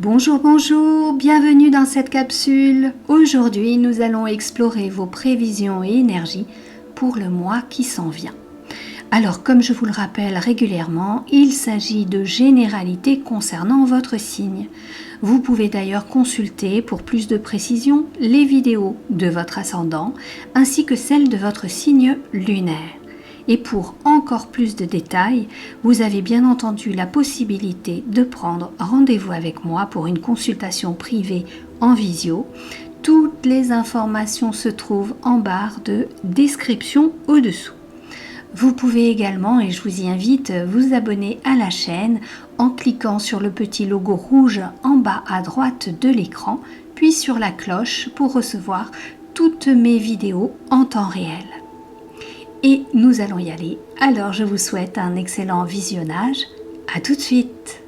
Bonjour, bonjour, bienvenue dans cette capsule. Aujourd'hui, nous allons explorer vos prévisions et énergies pour le mois qui s'en vient. Alors, comme je vous le rappelle régulièrement, il s'agit de généralités concernant votre signe. Vous pouvez d'ailleurs consulter pour plus de précision les vidéos de votre ascendant ainsi que celles de votre signe lunaire. Et pour encore plus de détails, vous avez bien entendu la possibilité de prendre rendez-vous avec moi pour une consultation privée en visio. Toutes les informations se trouvent en barre de description au-dessous. Vous pouvez également, et je vous y invite, vous abonner à la chaîne en cliquant sur le petit logo rouge en bas à droite de l'écran, puis sur la cloche pour recevoir toutes mes vidéos en temps réel. Et nous allons y aller. Alors je vous souhaite un excellent visionnage. À tout de suite.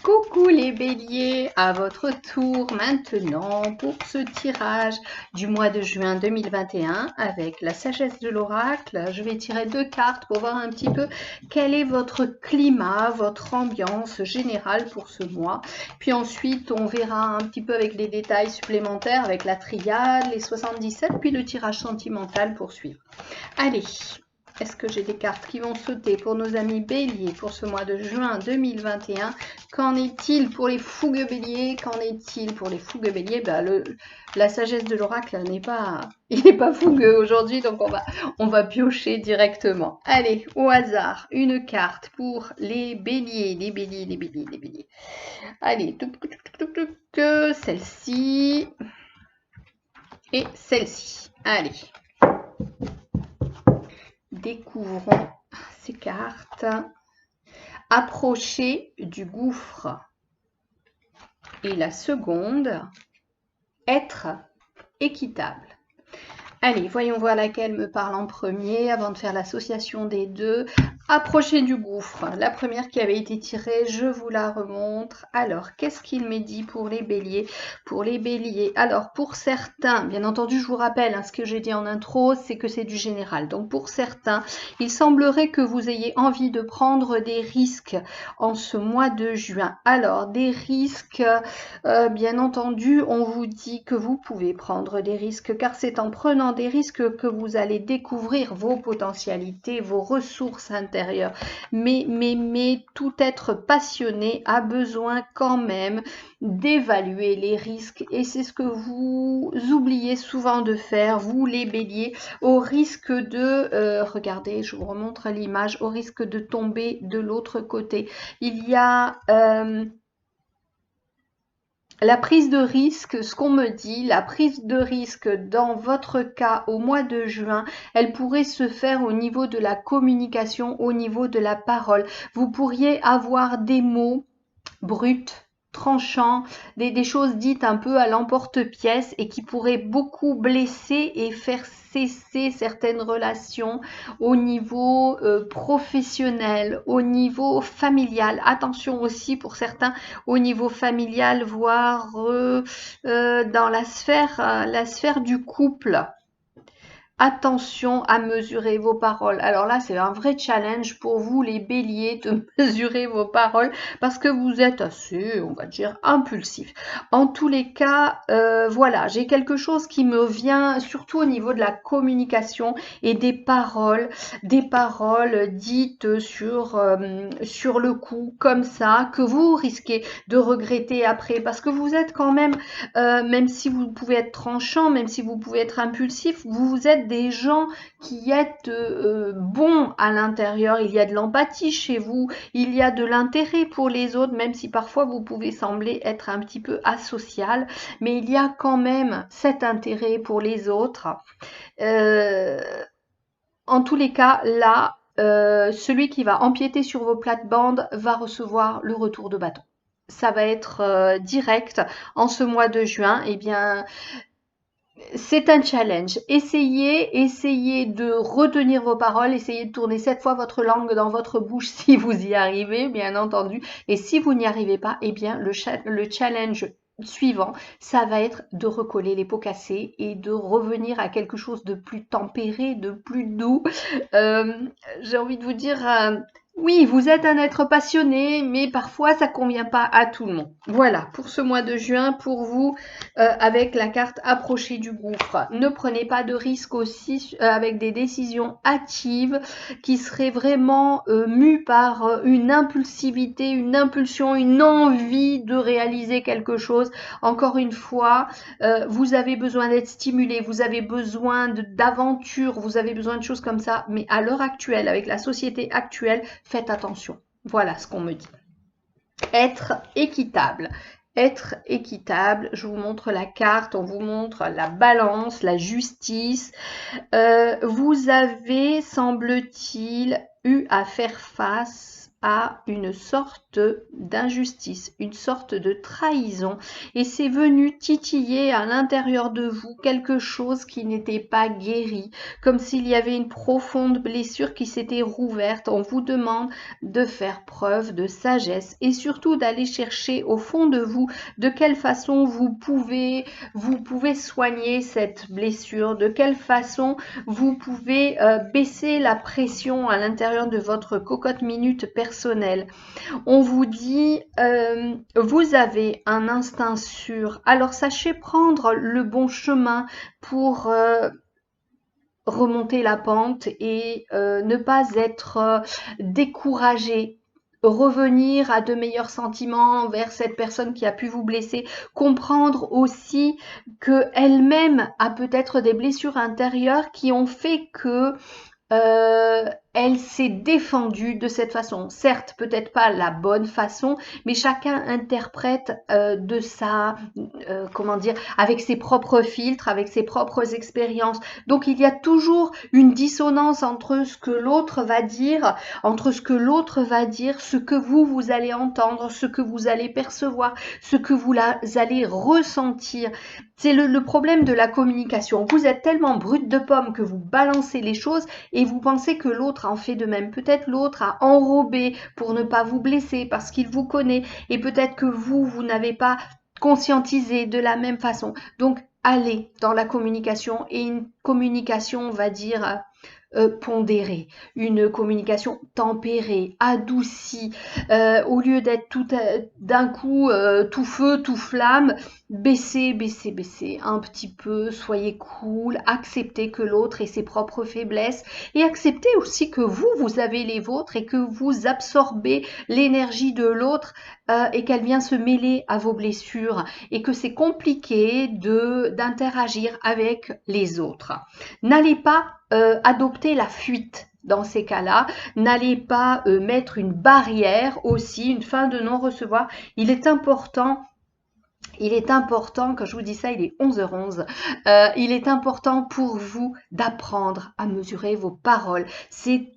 Coucou les béliers, à votre tour maintenant pour ce tirage du mois de juin 2021 avec la sagesse de l'oracle. Je vais tirer 2 cartes pour voir un petit peu quel est votre climat, votre ambiance générale pour ce mois. Puis ensuite, on verra un petit peu avec les détails supplémentaires avec la triade, les 77, puis le tirage sentimental pour suivre. Allez! Est-ce que j'ai des cartes qui vont sauter pour nos amis béliers pour ce mois de juin 2021? Qu'en est-il pour les fougueux béliers? Qu'en est-il pour les fougueux béliers? La sagesse de l'oracle n'est pas fougueux aujourd'hui, donc on va piocher directement. Allez, au hasard, une carte pour les béliers, les béliers. Allez, celle-ci et celle-ci. Allez. Découvrons ces cartes. Approcher du gouffre. Et la seconde, être équitable. Allez, voyons voir laquelle me parle en premier avant de faire l'association des deux. Approcher du gouffre. La première qui avait été tirée, je vous la remontre. Alors, qu'est-ce qu'il m'est dit pour les béliers? Pour les béliers, alors pour certains, bien entendu, je vous rappelle, ce que j'ai dit en intro, c'est que c'est du général. Donc pour certains, il semblerait que vous ayez envie de prendre des risques en ce mois de juin. Alors, des risques, bien entendu, on vous dit que vous pouvez prendre des risques, car c'est en prenant des risques que vous allez découvrir vos potentialités, vos ressources intérieures. Mais tout être passionné a besoin quand même d'évaluer les risques, et c'est ce que vous oubliez souvent de faire, vous les béliers, au risque de, regardez, je vous remontre l'image, au risque de tomber de l'autre côté. Il y a... la prise de risque, ce qu'on me dit, la prise de risque dans votre cas au mois de juin, elle pourrait se faire au niveau de la communication, au niveau de la parole. Vous pourriez avoir des mots bruts, tranchants, des choses dites un peu à l'emporte-pièce et qui pourraient beaucoup blesser et faire cesser certaines relations au niveau professionnel, au niveau familial. Attention aussi pour certains au niveau familial, voire dans la sphère du couple. Attention à mesurer vos paroles. Alors là, c'est un vrai challenge pour vous, les béliers, de mesurer vos paroles parce que vous êtes assez, on va dire, impulsif. En tous les cas, voilà, j'ai quelque chose qui me vient surtout au niveau de la communication et des paroles dites sur le coup, comme ça, que vous risquez de regretter après parce que vous êtes quand même, même si vous pouvez être tranchant, même si vous pouvez être impulsif, vous êtes des gens qui êtes bons à l'intérieur. Il y a de l'empathie chez vous, il y a de l'intérêt pour les autres, même si parfois vous pouvez sembler être un petit peu asocial, mais il y a quand même cet intérêt pour les autres. En tous les cas, là, celui qui va empiéter sur vos plates-bandes va recevoir le retour de bâton. Ça va être direct en ce mois de juin. Eh bien, c'est un challenge. Essayez de retenir vos paroles, essayez de tourner 7 fois votre langue dans votre bouche si vous y arrivez, bien entendu. Et si vous n'y arrivez pas, eh bien, le challenge suivant, ça va être de recoller les pots cassés et de revenir à quelque chose de plus tempéré, de plus doux. J'ai envie de vous dire, Oui, vous êtes un être passionné, mais parfois ça convient pas à tout le monde. Voilà, pour ce mois de juin, pour vous, avec la carte approcher du gouffre. Ne prenez pas de risques aussi avec des décisions hâtives qui seraient vraiment mues par une impulsivité, une impulsion, une envie de réaliser quelque chose. Encore une fois, vous avez besoin d'être stimulé, vous avez besoin d'aventure, vous avez besoin de choses comme ça, mais à l'heure actuelle, avec la société actuelle, faites attention. Voilà ce qu'on me dit. Être équitable. Être équitable, je vous montre la carte, on vous montre la balance, la justice. Vous avez, semble-t-il, eu à faire face à une sorte d'injustice, une sorte de trahison, et c'est venu titiller à l'intérieur de vous quelque chose qui n'était pas guéri, comme s'il y avait une profonde blessure qui s'était rouverte. On vous demande de faire preuve de sagesse et surtout d'aller chercher au fond de vous de quelle façon vous pouvez soigner cette blessure, de quelle façon vous pouvez baisser la pression à l'intérieur de votre cocotte minute personnelle. On vous dit, vous avez un instinct sûr. Alors sachez prendre le bon chemin pour remonter la pente et ne pas être découragé. Revenir à de meilleurs sentiments envers cette personne qui a pu vous blesser, comprendre aussi qu'elle-même a peut-être des blessures intérieures qui ont fait que elle s'est défendue de cette façon. Certes, peut-être pas la bonne façon, mais chacun interprète de sa, comment dire, avec ses propres filtres, avec ses propres expériences. Donc il y a toujours une dissonance entre ce que l'autre va dire, ce que vous allez entendre, ce que vous allez percevoir, ce que vous allez ressentir. C'est le problème de la communication. Vous êtes tellement brute de pomme que vous balancez les choses et vous pensez que l'autre en fait de même. Peut-être l'autre a enrobé pour ne pas vous blesser parce qu'il vous connaît et peut-être que vous n'avez pas conscientisé de la même façon. Donc, allez dans la communication et une communication, on va dire, pondérée, une communication tempérée, adoucie, au lieu d'être tout d'un coup tout feu, tout flamme, baissez un petit peu, soyez cool, acceptez que l'autre ait ses propres faiblesses et acceptez aussi que vous avez les vôtres et que vous absorbez l'énergie de l'autre et qu'elle vient se mêler à vos blessures et que c'est compliqué d'interagir avec les autres. N'allez pas adopter la fuite dans ces cas-là. N'allez pas mettre une barrière aussi, une fin de non-recevoir. Il est important, quand je vous dis ça, il est 11h11, il est important pour vous d'apprendre à mesurer vos paroles. C'est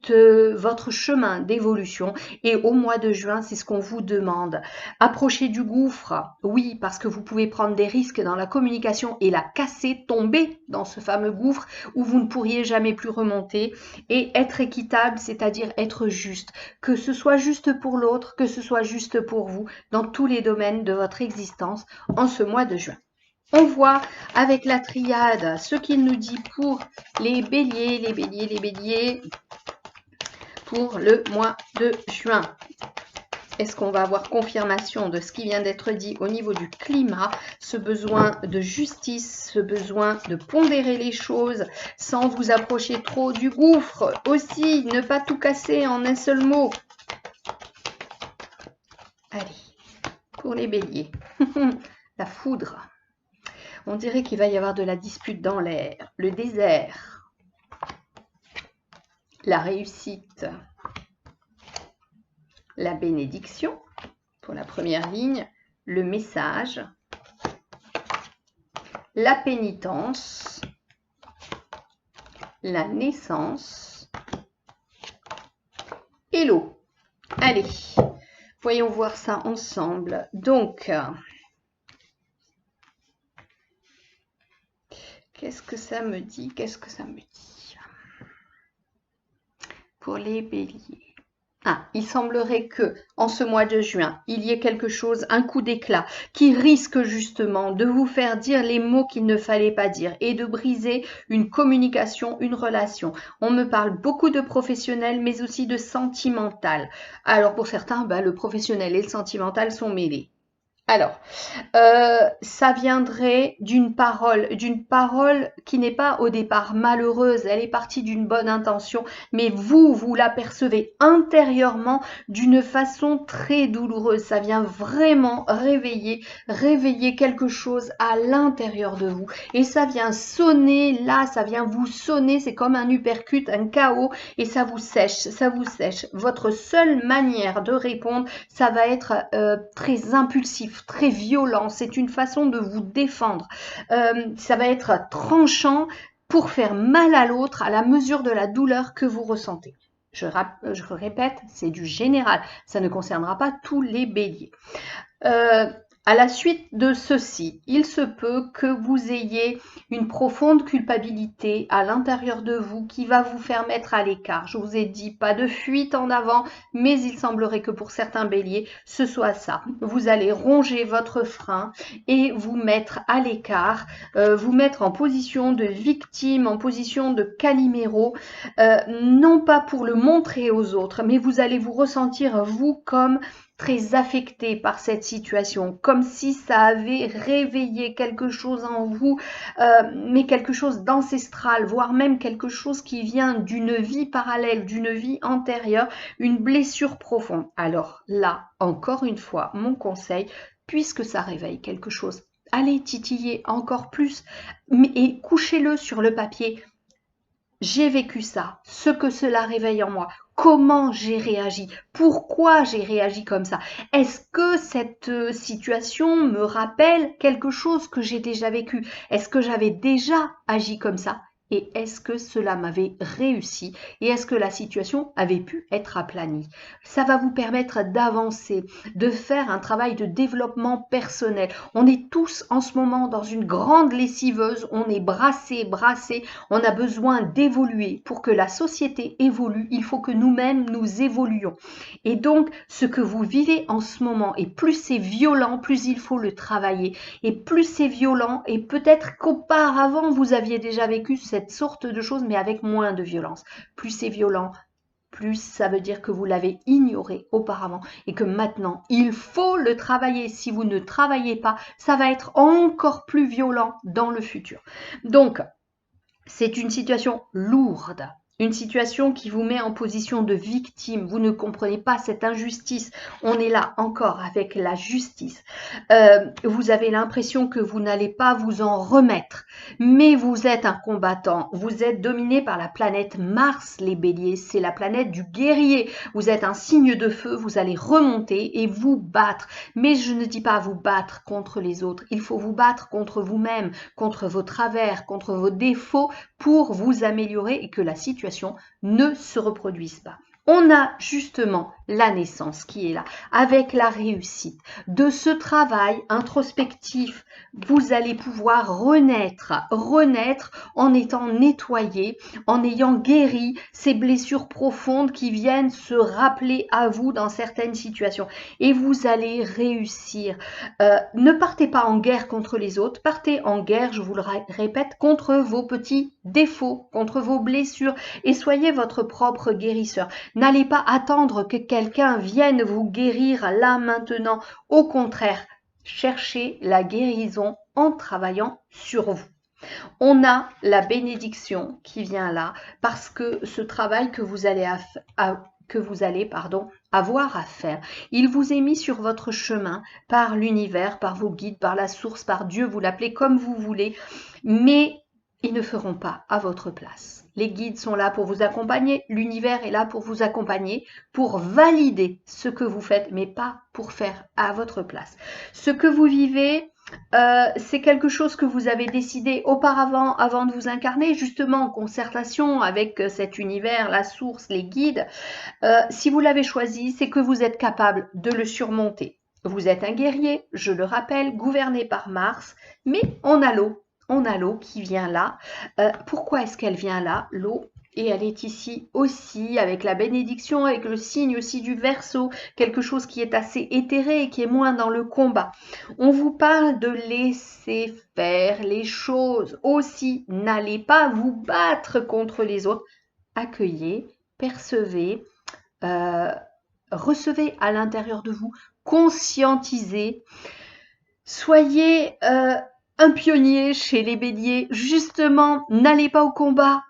votre chemin d'évolution et au mois de juin, c'est ce qu'on vous demande. Approchez du gouffre, oui, parce que vous pouvez prendre des risques dans la communication et la casser, tomber dans ce fameux gouffre où vous ne pourriez jamais plus remonter et être équitable, c'est-à-dire être juste, que ce soit juste pour l'autre, que ce soit juste pour vous, dans tous les domaines de votre existence en ce mois de juin. On voit avec la triade ce qu'il nous dit pour les béliers, pour le mois de juin. Est-ce qu'on va avoir confirmation de ce qui vient d'être dit au niveau du climat, ce besoin de justice, ce besoin de pondérer les choses sans vous approcher trop du gouffre? Aussi, ne pas tout casser en un seul mot. Allez, pour les béliers, la foudre. On dirait qu'il va y avoir de la dispute dans l'air, le désert, la réussite, la bénédiction pour la première ligne, le message, la pénitence, la naissance et l'eau. Allez, voyons voir ça ensemble. Donc, qu'est-ce que ça me dit? Pour les béliers. Ah, il semblerait que, en ce mois de juin, il y ait quelque chose, un coup d'éclat, qui risque justement de vous faire dire les mots qu'il ne fallait pas dire et de briser une communication, une relation. On me parle beaucoup de professionnel, mais aussi de sentimental. Alors pour certains, le professionnel et le sentimental sont mêlés. Alors, ça viendrait d'une parole qui n'est pas au départ malheureuse, elle est partie d'une bonne intention, mais vous l'apercevez intérieurement d'une façon très douloureuse. Ça vient vraiment réveiller quelque chose à l'intérieur de vous. Et ça vient sonner là, ça vient vous sonner, c'est comme un uppercut, un KO, et ça vous sèche, ça vous sèche. Votre seule manière de répondre, ça va être très impulsif, très violent. C'est une façon de vous défendre. Ça va être tranchant pour faire mal à l'autre à la mesure de la douleur que vous ressentez. Je répète, c'est du général. Ça ne concernera pas tous les béliers. À la suite de ceci, il se peut que vous ayez une profonde culpabilité à l'intérieur de vous qui va vous faire mettre à l'écart. Je vous ai dit pas de fuite en avant, mais il semblerait que pour certains béliers, ce soit ça. Vous allez ronger votre frein et vous mettre à l'écart, vous mettre en position de victime, en position de caliméro, non pas pour le montrer aux autres, mais vous allez vous ressentir, vous, comme très affecté par cette situation, comme si ça avait réveillé quelque chose en vous, mais quelque chose d'ancestral, voire même quelque chose qui vient d'une vie parallèle, d'une vie antérieure, une blessure profonde. Alors là, encore une fois, mon conseil, puisque ça réveille quelque chose, allez titiller encore plus et couchez-le sur le papier. J'ai vécu ça, ce que cela réveille en moi, comment j'ai réagi, pourquoi j'ai réagi comme ça. Est-ce que cette situation me rappelle quelque chose que j'ai déjà vécu? Est-ce que j'avais déjà agi comme ça? Et est-ce que cela m'avait réussi? Et est-ce que la situation avait pu être aplanie? Ça va vous permettre d'avancer, de faire un travail de développement personnel. On est tous en ce moment dans une grande lessiveuse, on est brassés, on a besoin d'évoluer. Pour que la société évolue, il faut que nous-mêmes nous évoluions. Et donc, ce que vous vivez en ce moment, et plus c'est violent, plus il faut le travailler. Et plus c'est violent, et peut-être qu'auparavant, vous aviez déjà vécu cette sorte de choses, mais avec moins de violence. Plus c'est violent, plus ça veut dire que vous l'avez ignoré auparavant et que maintenant, il faut le travailler. Si vous ne travaillez pas, ça va être encore plus violent dans le futur. Donc, c'est une situation lourde, une situation qui vous met en position de victime. Vous ne comprenez pas cette injustice. On est là encore avec la justice. Vous avez l'impression que vous n'allez pas vous en remettre. Mais vous êtes un combattant. Vous êtes dominé par la planète Mars, les béliers. C'est la planète du guerrier. Vous êtes un signe de feu. Vous allez remonter et vous battre. Mais je ne dis pas vous battre contre les autres. Il faut vous battre contre vous-même, contre vos travers, contre vos défauts, pour vous améliorer et que la situation ne se reproduise pas. On a justement la naissance qui est là, avec la réussite. De ce travail introspectif, vous allez pouvoir renaître en étant nettoyé, en ayant guéri ces blessures profondes qui viennent se rappeler à vous dans certaines situations. Et vous allez réussir. Ne partez pas en guerre contre les autres, partez en guerre, je vous le répète, contre vos petits défauts, contre vos blessures, et soyez votre propre guérisseur. N'allez pas attendre que quelqu'un vienne vous guérir là maintenant. Au contraire, cherchez la guérison en travaillant sur vous. On a la bénédiction qui vient là parce que ce travail que vous allez avoir à faire. Il vous est mis sur votre chemin par l'univers, par vos guides, par la source, par Dieu, vous l'appelez comme vous voulez, mais ils ne feront pas à votre place. Les guides sont là pour vous accompagner, l'univers est là pour vous accompagner, pour valider ce que vous faites, mais pas pour faire à votre place. Ce que vous vivez, c'est quelque chose que vous avez décidé auparavant, avant de vous incarner, justement en concertation avec cet univers, la source, les guides. Si vous l'avez choisi, c'est que vous êtes capable de le surmonter. Vous êtes un guerrier, je le rappelle, gouverné par Mars, mais on a l'eau. On a l'eau qui vient là. Pourquoi est-ce qu'elle vient là, l'eau? Et elle est ici aussi avec la bénédiction, avec le signe aussi du Verseau, quelque chose qui est assez éthéré et qui est moins dans le combat. On vous parle de laisser faire les choses aussi. N'allez pas vous battre contre les autres. Accueillez, percevez, recevez à l'intérieur de vous, conscientisez. Soyez un pionnier chez les béliers. Justement, n'allez pas au combat.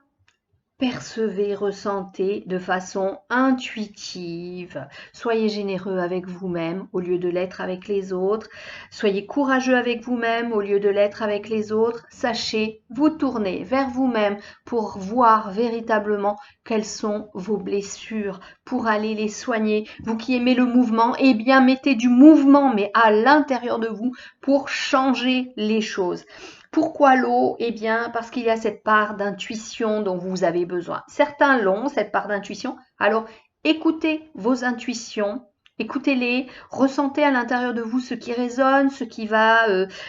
Percevez, ressentez de façon intuitive. Soyez généreux avec vous-même au lieu de l'être avec les autres. Soyez courageux avec vous-même au lieu de l'être avec les autres. Sachez vous tourner vers vous-même pour voir véritablement quelles sont vos blessures, pour aller les soigner. Vous qui aimez le mouvement, eh bien mettez du mouvement, mais à l'intérieur de vous pour changer les choses. Pourquoi l'eau? Eh bien, parce qu'il y a cette part d'intuition dont vous avez besoin. Certains l'ont, cette part d'intuition. Alors, écoutez vos intuitions, écoutez-les, ressentez à l'intérieur de vous ce qui résonne, ce qui va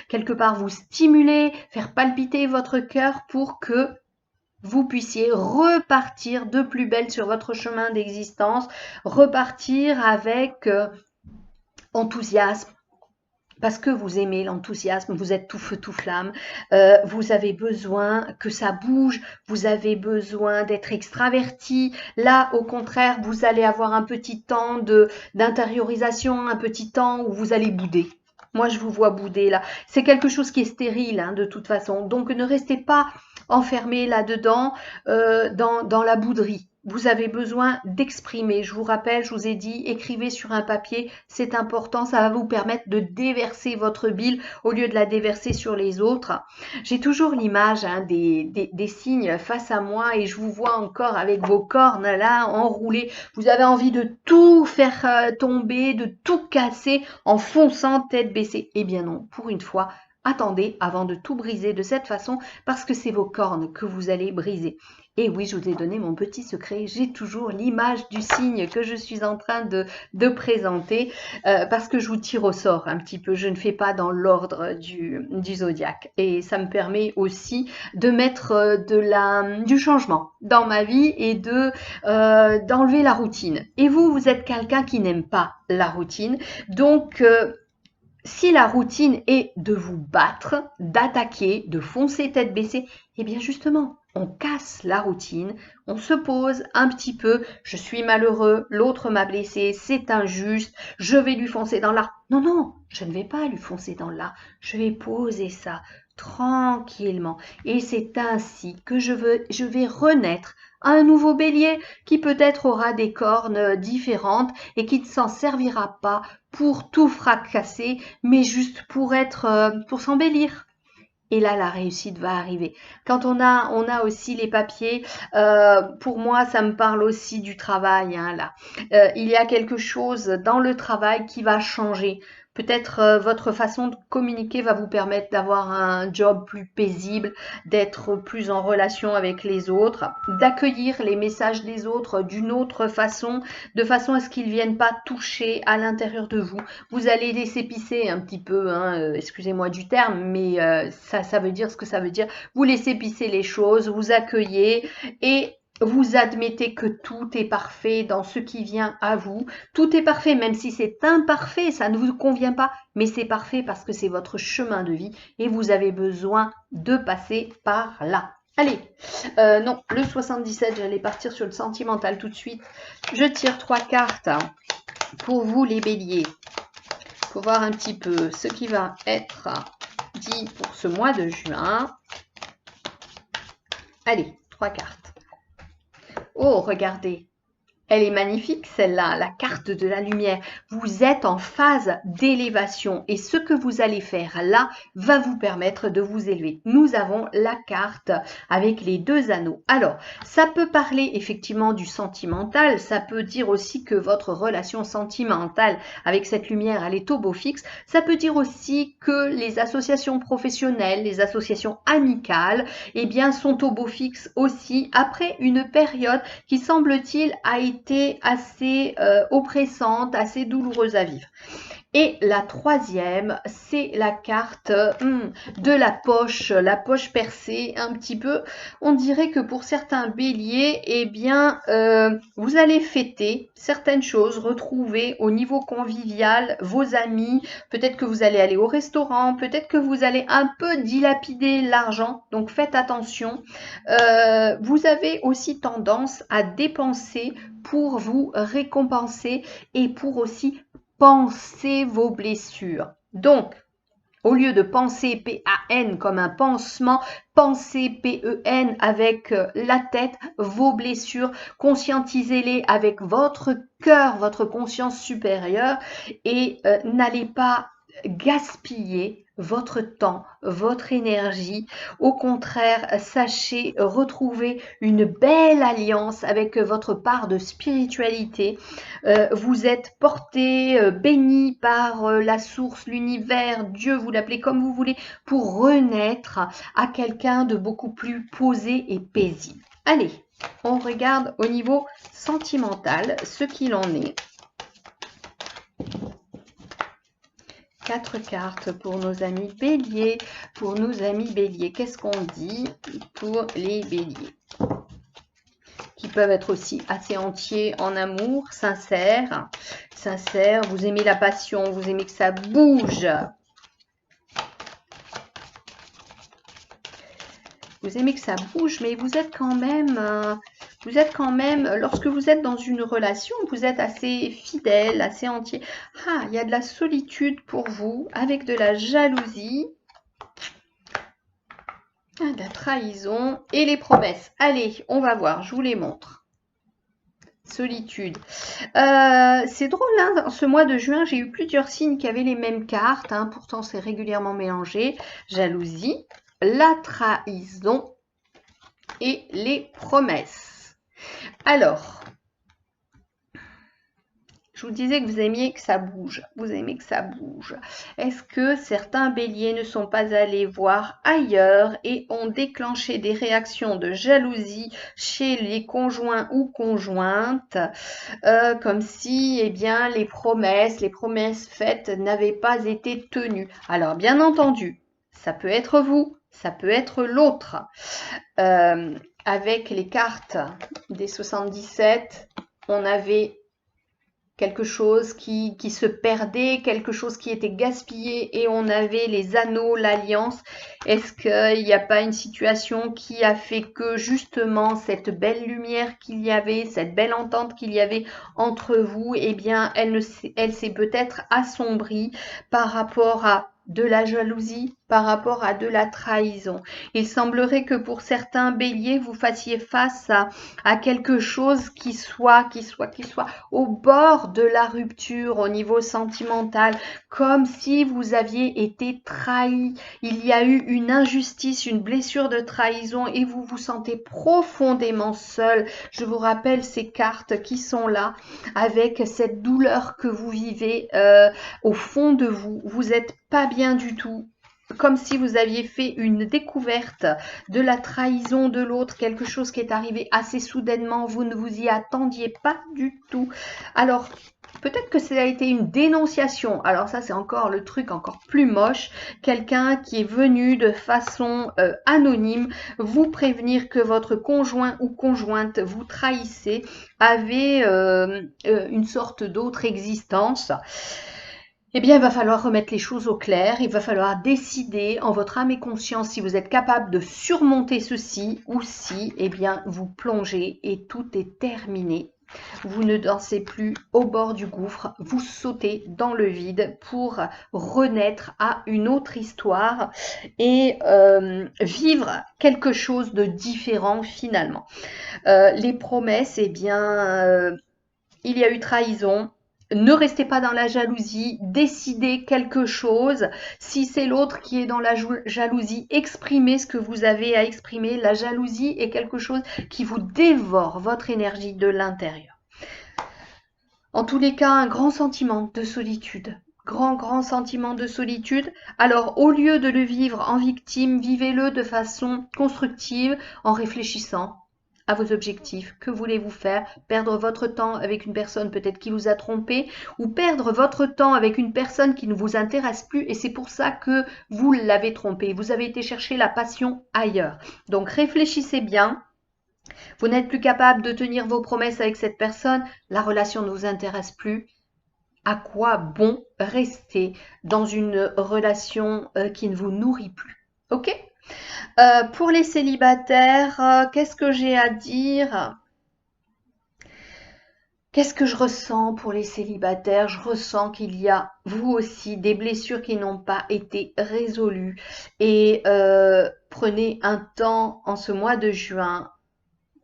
quelque part vous stimuler, faire palpiter votre cœur pour que vous puissiez repartir de plus belle sur votre chemin d'existence, repartir avec enthousiasme, parce que vous aimez l'enthousiasme, vous êtes tout feu, tout flamme, vous avez besoin que ça bouge, vous avez besoin d'être extraverti. Là, au contraire, vous allez avoir un petit temps d'intériorisation, un petit temps où vous allez bouder. Moi, je vous vois bouder là. C'est quelque chose qui est stérile hein, de toute façon. Donc, ne restez pas enfermé là-dedans dans la bouderie. Vous avez besoin d'exprimer. Je vous rappelle, je vous ai dit, écrivez sur un papier, c'est important, ça va vous permettre de déverser votre bile au lieu de la déverser sur les autres. J'ai toujours l'image hein, des cygnes face à moi et je vous vois encore avec vos cornes là enroulées. Vous avez envie de tout faire tomber, de tout casser en fonçant tête baissée. Eh bien non, pour une fois, attendez avant de tout briser de cette façon parce que c'est vos cornes que vous allez briser. Et oui, je vous ai donné mon petit secret, j'ai toujours l'image du signe que je suis en train de présenter parce que je vous tire au sort un petit peu, je ne fais pas dans l'ordre du zodiaque. Et ça me permet aussi de mettre du changement dans ma vie et d'enlever la routine. Et vous êtes quelqu'un qui n'aime pas la routine, donc si la routine est de vous battre, d'attaquer, de foncer tête baissée, eh bien justement, on casse la routine, on se pose un petit peu, je suis malheureux, l'autre m'a blessé, c'est injuste, je vais lui foncer dans l'art. Non, non, je ne vais pas lui foncer dans l'art, je vais poser ça tranquillement. Et c'est ainsi que je vais renaître un nouveau bélier qui peut-être aura des cornes différentes et qui ne s'en servira pas pour tout fracasser, mais juste pour s'embellir. Et là, la réussite va arriver. Quand on a aussi les papiers, pour moi, ça me parle aussi du travail. Hein, là. Il y a quelque chose dans le travail qui va changer. Peut-être votre façon de communiquer va vous permettre d'avoir un job plus paisible, d'être plus en relation avec les autres, d'accueillir les messages des autres d'une autre façon, de façon à ce qu'ils ne viennent pas toucher à l'intérieur de vous. Vous allez les épicer un petit peu, hein, excusez-moi du terme, mais ça veut dire ce que ça veut dire. Vous laissez épicer les choses, vous accueillez et vous admettez que tout est parfait dans ce qui vient à vous. Tout est parfait, même si c'est imparfait, ça ne vous convient pas, mais c'est parfait parce que c'est votre chemin de vie et vous avez besoin de passer par là. Allez, non, le 77, j'allais partir sur le sentimental tout de suite. Je tire 3 cartes pour vous les béliers. Pour voir un petit peu ce qui va être dit pour ce mois de juin. Allez, 3 cartes. Oh, regardez, elle est magnifique celle-là, la carte de la lumière. Vous êtes en phase d'élévation et ce que vous allez faire là va vous permettre de vous élever. Nous avons la carte avec les 2 anneaux. Alors, ça peut parler effectivement du sentimental, ça peut dire aussi que votre relation sentimentale avec cette lumière, elle est au beau fixe. Ça peut dire aussi que les associations professionnelles, les associations amicales, eh bien, sont au beau fixe aussi après une période qui semble-t-il a été assez oppressante, assez douloureuse à vivre. Et la troisième, c'est la carte de la poche percée un petit peu. On dirait que pour certains béliers, eh bien, vous allez fêter certaines choses, retrouver au niveau convivial vos amis. Peut-être que vous allez aller au restaurant, peut-être que vous allez un peu dilapider l'argent. Donc faites attention. Vous avez aussi tendance à dépenser pour vous récompenser et pour aussi penser vos blessures. Donc, au lieu de penser P-A-N comme un pansement, pensez P-E-N avec la tête, vos blessures, conscientisez-les avec votre cœur, votre conscience supérieure et n'allez pas gaspiller votre temps, votre énergie. Au contraire, sachez retrouver une belle alliance avec votre part de spiritualité. Vous êtes porté, béni par la source, l'univers, Dieu, vous l'appelez comme vous voulez, pour renaître à quelqu'un de beaucoup plus posé et paisible. Allez, on regarde au niveau sentimental ce qu'il en est. 4 cartes pour nos amis béliers. Pour nos amis béliers, qu'est-ce qu'on dit pour les béliers? Qui peuvent être aussi assez entiers en amour, sincères. Sincères, vous aimez la passion, vous aimez que ça bouge. Vous aimez que ça bouge, mais vous êtes quand même, lorsque vous êtes dans une relation, vous êtes assez fidèle, assez entier. Ah, il y a de la solitude pour vous, avec de la jalousie, de la trahison et les promesses. Allez, on va voir, je vous les montre. Solitude. C'est drôle, hein, ce mois de juin, j'ai eu plusieurs signes qui avaient les mêmes cartes, hein, pourtant c'est régulièrement mélangé. Jalousie, la trahison et les promesses. Alors, je vous disais que vous aimiez que ça bouge. Vous aimez que ça bouge. Est-ce que certains béliers ne sont pas allés voir ailleurs et ont déclenché des réactions de jalousie chez les conjoints ou conjointes, comme si, eh bien, les promesses faites n'avaient pas été tenues. Alors, bien entendu, ça peut être vous, ça peut être l'autre. Avec les cartes des 77, on avait quelque chose qui se perdait, quelque chose qui était gaspillé et on avait les anneaux, l'alliance. Est-ce qu'il n'y a pas une situation qui a fait que justement cette belle lumière qu'il y avait, cette belle entente qu'il y avait entre vous, eh bien elle s'est peut-être assombrie par rapport à de la jalousie, par rapport à de la trahison. Il semblerait que pour certains béliers, vous fassiez face à quelque chose qui soit au bord de la rupture au niveau sentimental, comme si vous aviez été trahi. Il y a eu une injustice, une blessure de trahison et vous vous sentez profondément seul. Je vous rappelle ces cartes qui sont là avec cette douleur que vous vivez au fond de vous. Vous n'êtes pas bien du tout, comme si vous aviez fait une découverte de la trahison de l'autre, quelque chose qui est arrivé assez soudainement, vous ne vous y attendiez pas du tout. Alors, peut-être que ça a été une dénonciation. Alors ça, c'est encore le truc encore plus moche. Quelqu'un qui est venu de façon anonyme vous prévenir que votre conjoint ou conjointe vous trahissait, avait une sorte d'autre existence. Eh bien, il va falloir remettre les choses au clair, il va falloir décider en votre âme et conscience si vous êtes capable de surmonter ceci ou si, eh bien, vous plongez et tout est terminé. Vous ne dansez plus au bord du gouffre, vous sautez dans le vide pour renaître à une autre histoire et vivre quelque chose de différent finalement. Les promesses, eh bien, il y a eu trahison. Ne restez pas dans la jalousie, décidez quelque chose. Si c'est l'autre qui est dans la jalousie, exprimez ce que vous avez à exprimer. La jalousie est quelque chose qui vous dévore votre énergie de l'intérieur. En tous les cas, un grand sentiment de solitude. Grand sentiment de solitude. Alors, au lieu de le vivre en victime, vivez-le de façon constructive, en réfléchissant, à vos objectifs. Que voulez-vous faire? Perdre votre temps avec une personne peut-être qui vous a trompé, ou perdre votre temps avec une personne qui ne vous intéresse plus et c'est pour ça que vous l'avez trompé. Vous avez été chercher la passion ailleurs. Donc réfléchissez bien. Vous n'êtes plus capable de tenir vos promesses avec cette personne. La relation ne vous intéresse plus. À quoi bon rester dans une relation qui ne vous nourrit plus? Ok? Pour les célibataires, qu'est-ce que j'ai à dire? Qu'est-ce que je ressens pour les célibataires? Je ressens qu'il y a, vous aussi, des blessures qui n'ont pas été résolues. Et prenez un temps en ce mois de juin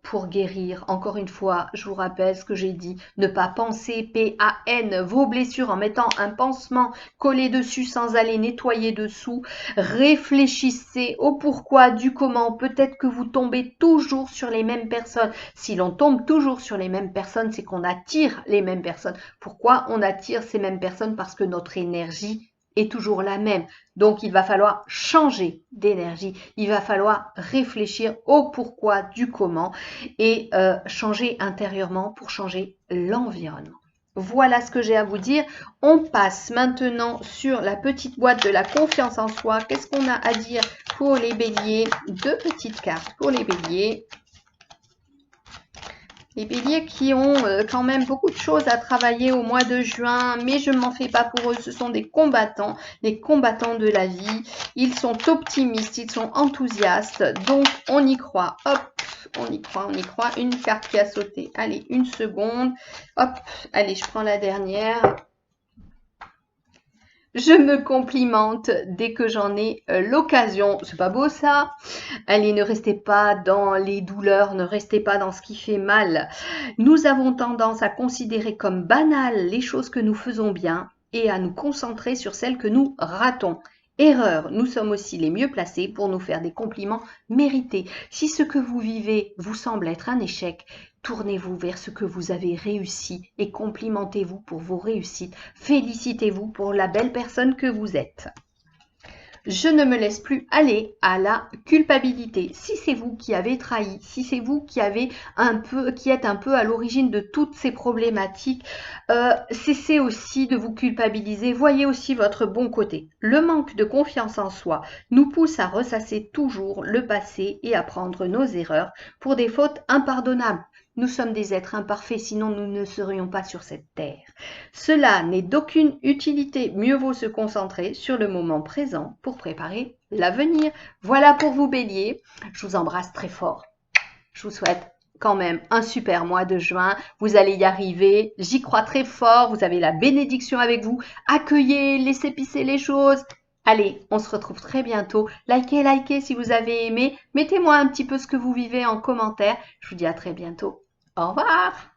pour guérir. Encore une fois, je vous rappelle ce que j'ai dit. Ne pas penser, P-A-N, vos blessures en mettant un pansement collé dessus sans aller nettoyer dessous. Réfléchissez au pourquoi, du comment. Peut-être que vous tombez toujours sur les mêmes personnes. Si l'on tombe toujours sur les mêmes personnes, c'est qu'on attire les mêmes personnes. Pourquoi on attire ces mêmes personnes? Parce que notre énergie est toujours la même. Donc, il va falloir changer d'énergie. Il va falloir réfléchir au pourquoi, du comment et changer intérieurement pour changer l'environnement. Voilà ce que j'ai à vous dire. On passe maintenant sur la petite boîte de la confiance en soi. Qu'est-ce qu'on a à dire pour les béliers? Deux petites cartes pour les béliers. Les béliers qui ont quand même beaucoup de choses à travailler au mois de juin, mais je ne m'en fais pas pour eux. Ce sont des combattants de la vie. Ils sont optimistes, ils sont enthousiastes. Donc, on y croit. Hop, on y croit, on y croit. Une carte qui a sauté. Allez, une seconde. Hop, allez, je prends la dernière. Je me complimente dès que j'en ai l'occasion. C'est pas beau ça? Allez, ne restez pas dans les douleurs, ne restez pas dans ce qui fait mal. Nous avons tendance à considérer comme banales les choses que nous faisons bien et à nous concentrer sur celles que nous ratons. Erreur, nous sommes aussi les mieux placés pour nous faire des compliments mérités. Si ce que vous vivez vous semble être un échec, tournez-vous vers ce que vous avez réussi et complimentez-vous pour vos réussites. Félicitez-vous pour la belle personne que vous êtes. Je ne me laisse plus aller à la culpabilité. Si c'est vous qui avez trahi, si c'est vous qui êtes un peu à l'origine de toutes ces problématiques, cessez aussi de vous culpabiliser. Voyez aussi votre bon côté. Le manque de confiance en soi nous pousse à ressasser toujours le passé et à prendre nos erreurs pour des fautes impardonnables. Nous sommes des êtres imparfaits, sinon nous ne serions pas sur cette terre. Cela n'est d'aucune utilité. Mieux vaut se concentrer sur le moment présent pour préparer l'avenir. Voilà pour vous, Bélier. Je vous embrasse très fort. Je vous souhaite quand même un super mois de juin. Vous allez y arriver. J'y crois très fort. Vous avez la bénédiction avec vous. Accueillez, laissez pisser les choses. Allez, on se retrouve très bientôt. Likez si vous avez aimé. Mettez-moi un petit peu ce que vous vivez en commentaire. Je vous dis à très bientôt. Au revoir!